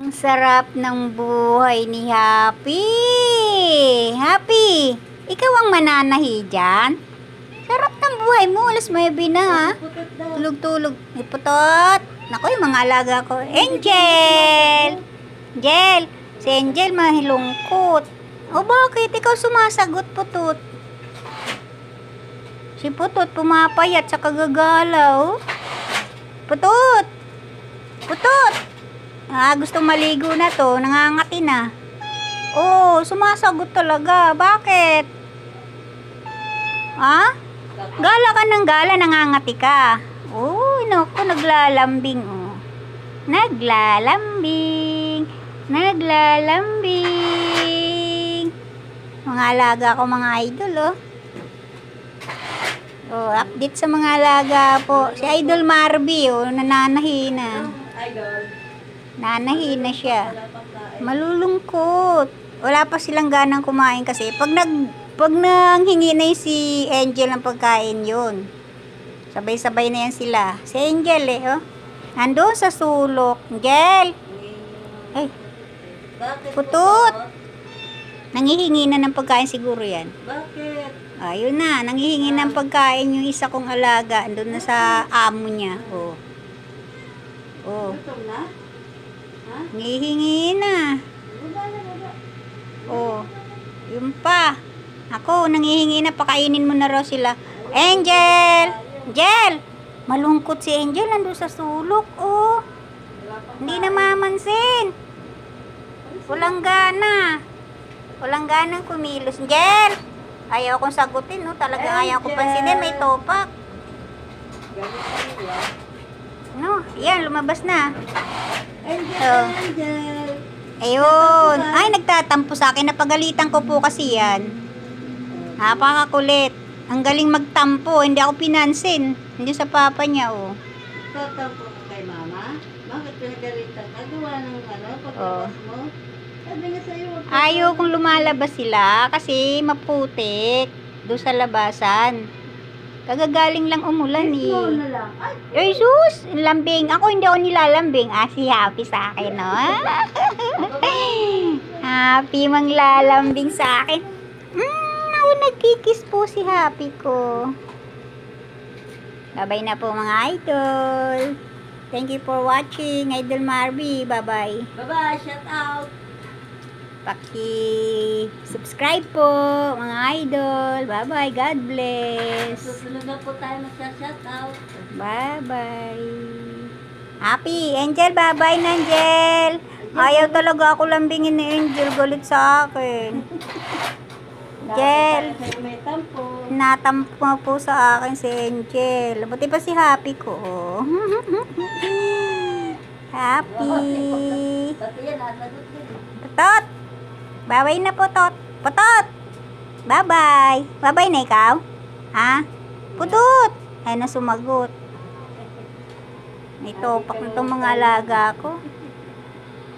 Ang sarap ng buhay ni Happy. Happy, ikaw ang mananahi dyan? Sarap ng buhay mo. Alas 9 na ha. Tulog-tulog. Iputot. Naku, yung mga alaga ko. Angel! Angel! Si Angel mahilungkot. O bakit? Ikaw sumasagot, Putot. Si Putot pumapayat sa kagagalaw. Putot! Putot! Gusto maligo na to. Nangangati na. Oh, sumasagot talaga. Bakit? Ha? Gala ka ng gala, nangangati ka. Oh, naku, naglalambing. Oh. Naglalambing. Naglalambing. Mga alaga ko, mga idol, oh. Oh, update sa mga alaga po. Si Idol Marby, oh, nananahi na. Nanahi na siya. Malulungkot. Wala pa silang ganang kumain kasi pag nanghingi na yung si Angel ng pagkain yun. Sabay-sabay na yan sila. Si Angel oh. Nandun sa sulok. Angel! Ay. Putot! Nanghihingi na ng pagkain siguro yan. Bakit? Ayun na, nanghihingi ng pagkain yung isa kong alaga. Andun na sa amo niya. Oh. Oh. Gutom na? Ha? Nanghihingi na. Wala. Oh. Yun pa. Ako, nanghihingi na. Pakainin mo na raw sila. Angel! Angel! Malungkot si Angel. Nandun sa sulok. Oh. Hindi na mamansin. Walang gana. Walang ganang kumilos. Angel! Ayaw kong sagutin, no? Talagang ayaw kong pansinin. May topak. No, yan, lumabas na. Angel! Ayun. Ay, nagtatampo sa akin. Napagalitan ko po kasi yan. Napakakulit. Ang galing magtampo. Hindi ako pinansin. Hindi sa papa niya, oh. Tatampo ka kay mama? Bakit pinagalitan ka? Gawa ng paglabas mo? Sabi nga sa'yo, Ayaw kung lumalabas sila kasi maputik doon sa labasan. Kagagaling lang umulan ikaw eh. na lang. Ay, Ay sus, lambing. Ako hindi ako nilalambing. Si Happy sa akin, no? Happy manglalambing sa akin. Ako nagkikis po si Happy ko. Bye-bye na po mga idol. Thank you for watching, Idol Marby. Bye-bye. bye-bye, shout out. Paki-subscribe po, mga idol. Bye-bye. God bless. Susunod na po tayo mag-shout out. Bye-bye. Happy. Angel, bye-bye na, Angel. Ayaw talaga ako lambingin ni Angel. Galit sa akin. Angel. May tampo. Natampo po sa akin si Angel. Buti pa si Happy ko. Happy. Pati yan, nasagot yun. Putot. Bye-bye na, Putot. Putot. Bye-bye. Bye-bye na ikaw. Ha? Putot. Ay na sumagot. May topak na itong mga alaga ko.